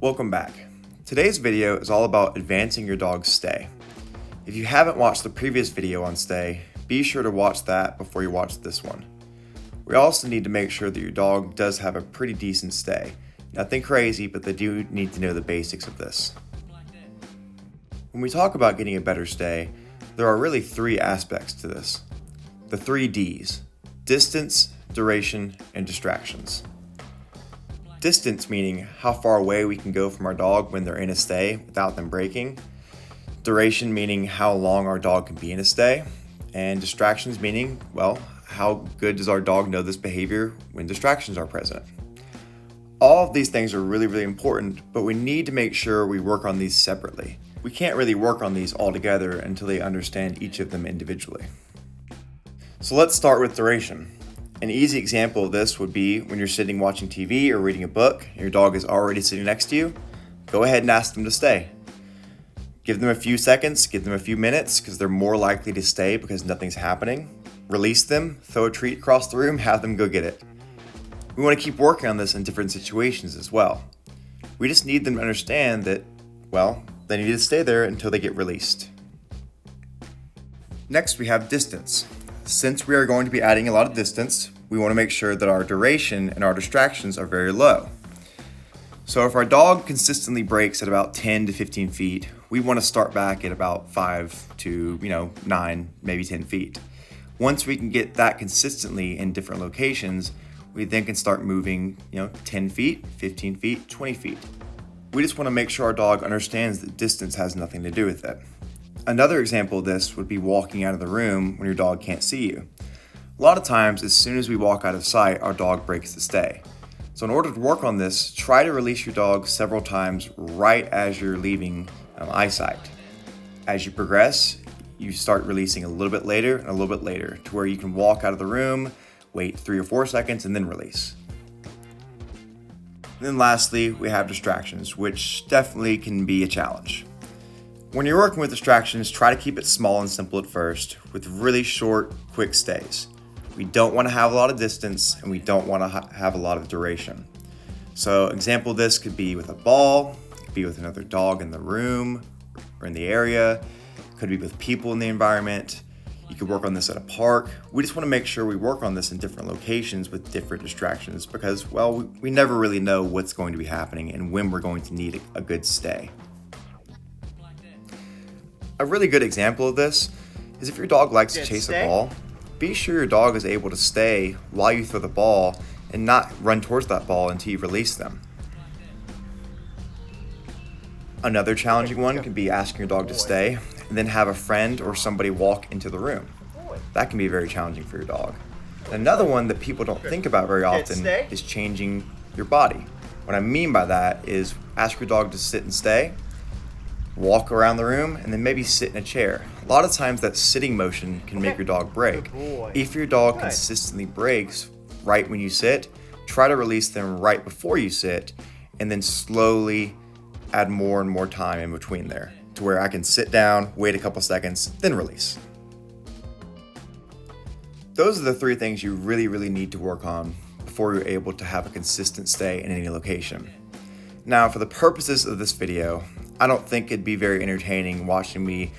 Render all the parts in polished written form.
Welcome back. Today's video is all about advancing your dog's stay. If you haven't watched the previous video on stay, be sure to watch that before you watch this one. We also need to make sure that your dog does have a pretty decent stay. Nothing crazy, but they do need to know the basics of this. When we talk about getting a better stay, there are really three aspects to this. The 3 Ds: distance, duration, and distractions. Distance meaning how far away we can go from our dog when they're in a stay without them breaking. Duration meaning how long our dog can be in a stay. And distractions meaning, well, how good does our dog know this behavior when distractions are present. All of these things are really important, but we need to make sure we work on these separately. We can't really work on these all together until they understand each of them individually. So let's start with duration. An easy example of this would be when you're sitting watching TV or reading a book and your dog is already sitting next to you. Go ahead and ask them to stay. Give them a few seconds, give them a few minutes because they're more likely to stay because nothing's happening. Release them, throw a treat across the room, have them go get it. We want to keep working on this in different situations as well. We just need them to understand that, well, they need to stay there until they get released. Next, we have distance. Since we are going to be adding a lot of distance, we want to make sure that our duration and our distractions are very low. So if our dog consistently breaks at about 10 to 15 feet, we want to start back at about 5 to 9, maybe 10 feet. Once we can get that consistently in different locations, we then can start moving 10 feet, 15 feet, 20 feet. We just want to make sure our dog understands that distance has nothing to do with it. Another example of this would be walking out of the room when your dog can't see you. A lot of times, as soon as we walk out of sight, our dog breaks the stay. So in order to work on this, try to release your dog several times right as you're leaving eyesight. As you progress, you start releasing a little bit later and a little bit later to where you can walk out of the room, wait 3 or 4 seconds, and then release. And then lastly, we have distractions, which definitely can be a challenge. When you're working with distractions, try to keep it small and simple at first with really short, quick stays. We don't want to have a lot of distance and we don't want to have a lot of duration. So example of this could be with a ball, it could be with another dog in the room or in the area, it could be with people in the environment. You could work on this at a park. We just want to make sure we work on this in different locations with different distractions because, well, we never really know what's going to be happening and when we're going to need a good stay. A really good example of this is if your dog likes to chase a ball, be sure your dog is able to stay while you throw the ball and not run towards that ball until you release them. Another challenging one could be asking your dog to stay and then have a friend or somebody walk into the room. That can be very challenging for your dog. Another one that people don't think about very often is changing your body. What I mean by that is ask your dog to sit and stay, walk around the room, and then maybe sit in a chair. A lot of times that sitting motion can make your dog break. If your dog consistently breaks right when you sit, try to release them right before you sit, and then slowly add more and more time in between there to where I can sit down, wait a couple seconds, then release. Those are the 3 things you really need to work on before you're able to have a consistent stay in any location. Now, for the purposes of this video, I don't think it'd be very entertaining watching me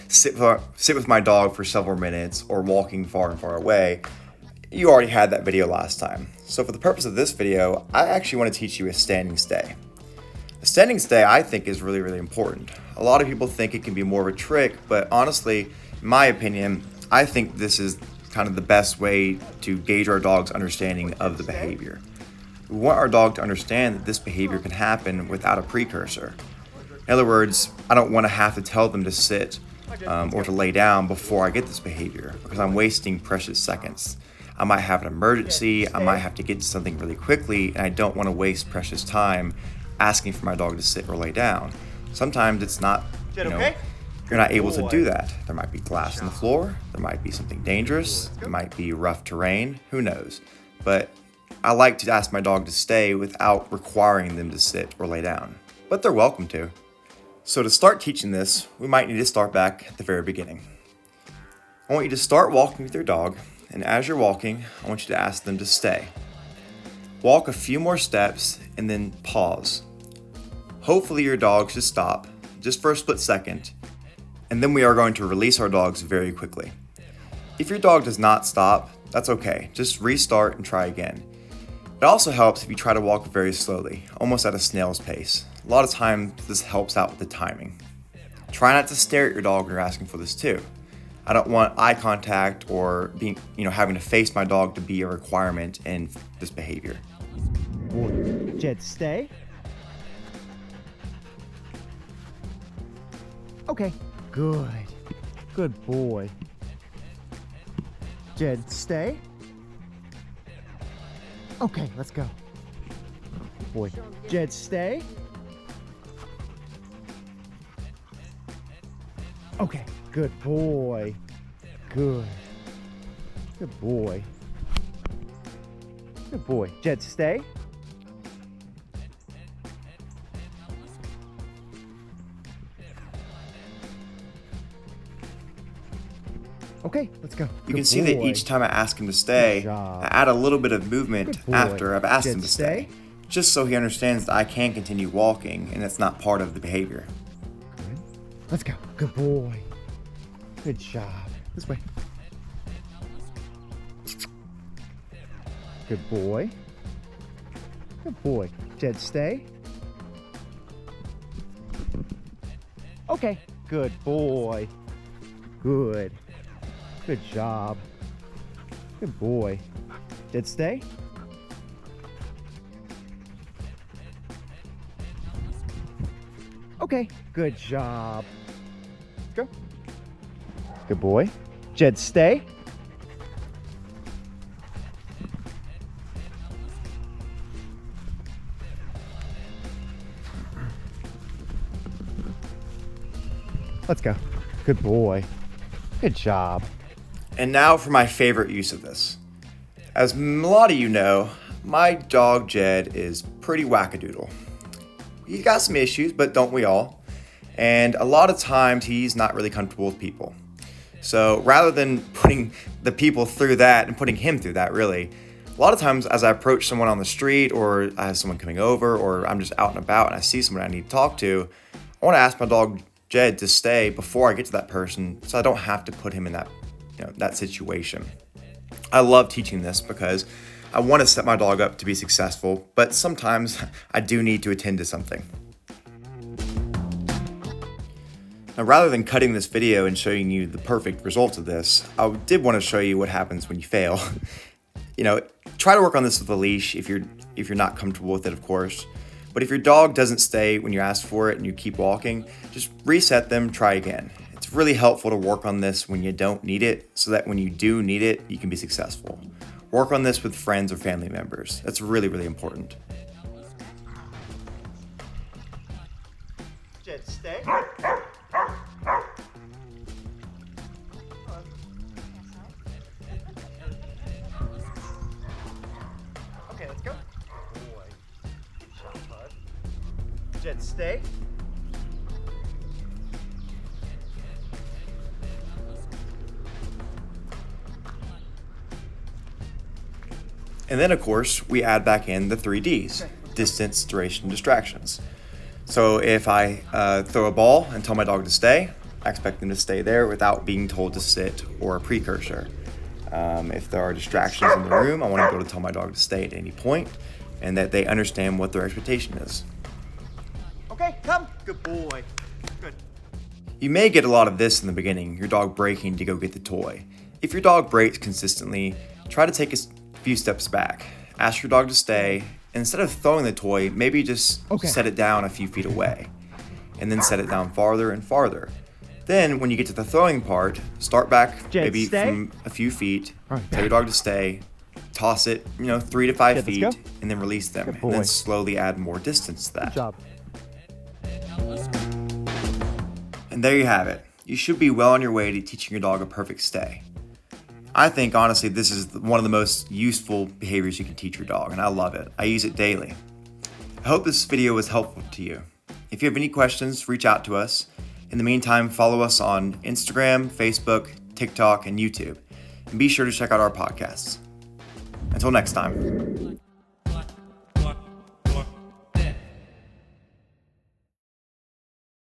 sit with my dog for several minutes or walking far and far away. You already had that video last time. So for the purpose of this video, I actually want to teach you a standing stay. A standing stay, I think, is really important. A lot of people think it can be more of a trick, but honestly, in my opinion, I think this is kind of the best way to gauge our dog's understanding of the behavior. We want our dog to understand that this behavior can happen without a precursor. In other words, I don't want to have to tell them to sit or to lay down before I get this behavior because I'm wasting precious seconds. I might have an emergency, I might have to get to something really quickly, and I don't want to waste precious time asking for my dog to sit or lay down. Sometimes it's not, you're not able to do that. There might be glass on the floor, there might be something dangerous, there might be rough terrain, who knows. But I like to ask my dog to stay without requiring them to sit or lay down, but they're welcome to. So to start teaching this, we might need to start back at the very beginning. I want you to start walking with your dog, and as you're walking, I want you to ask them to stay. Walk a few more steps and then pause. Hopefully your dog should stop, just for a split second, and then we are going to release our dogs very quickly. If your dog does not stop, that's okay. Just restart and try again. It also helps if you try to walk very slowly, almost at a snail's pace. A lot of times this helps out with the timing. Try not to stare at your dog when you're asking for this too. I don't want eye contact or having to face my dog to be a requirement in this behavior. Boy, Jed, stay. Okay, good. Good boy. Jed, stay. Okay, let's go. Boy, Jed, stay. Okay, good boy. Good. Good boy. Good boy. Jed, stay. Okay, let's go. You can see that each time I ask him to stay, I add a little bit of movement after I've asked him to stay, just so he understands that I can continue walking and it's not part of the behavior. Good. Let's go. Good boy. Good job. This way. Good boy. Good boy. Jed, stay. Okay. Good boy. Good. Good job. Good boy. Jed, stay. Okay. Good job. Go. Good boy. Jed, stay. Let's go. Good boy. Good job. And now for my favorite use of this. As a lot of you know, my dog Jed is pretty wackadoodle. He's got some issues, but don't we all? And a lot of times he's not really comfortable with people. So rather than putting the people through that and putting him through that, really, a lot of times as I approach someone on the street or I have someone coming over or I'm just out and about and I see someone I need to talk to, I want to ask my dog Jed to stay before I get to that person so I don't have to put him in that situation. I love teaching this because I want to set my dog up to be successful, but sometimes I do need to attend to something. Now, rather than cutting this video and showing you the perfect results of this, I did want to show you what happens when you fail. Try to work on this with a leash if you're not comfortable with it, of course. But if your dog doesn't stay when you ask for it and you keep walking, just reset them, try again. It's really helpful to work on this when you don't need it so that when you do need it, you can be successful. Work on this with friends or family members. That's really, really important. Jed, stay. Okay, let's go. Boy. Good shot, bud. Jed, stay. And then, of course, we add back in the 3 Ds, distance, duration, distractions. So if I throw a ball and tell my dog to stay, I expect them to stay there without being told to sit or a precursor. If there are distractions in the room, I want to be able to tell my dog to stay at any point and that they understand what their expectation is. Okay, come. Good boy. Good. You may get a lot of this in the beginning, your dog breaking to go get the toy. If your dog breaks consistently, try to take a few steps back. Ask your dog to stay. Instead of throwing the toy, maybe just set it down a few feet away. And then set it down farther and farther. Then, when you get to the throwing part, start back maybe from a few feet, tell your dog to stay, toss it, 3 to 5 feet, and then release them. And then slowly add more distance to that. Good job. And there you have it. You should be well on your way to teaching your dog a perfect stay. I think, honestly, this is one of the most useful behaviors you can teach your dog, and I love it. I use it daily. I hope this video was helpful to you. If you have any questions, reach out to us. In the meantime, follow us on Instagram, Facebook, TikTok, and YouTube. And be sure to check out our podcasts. Until next time.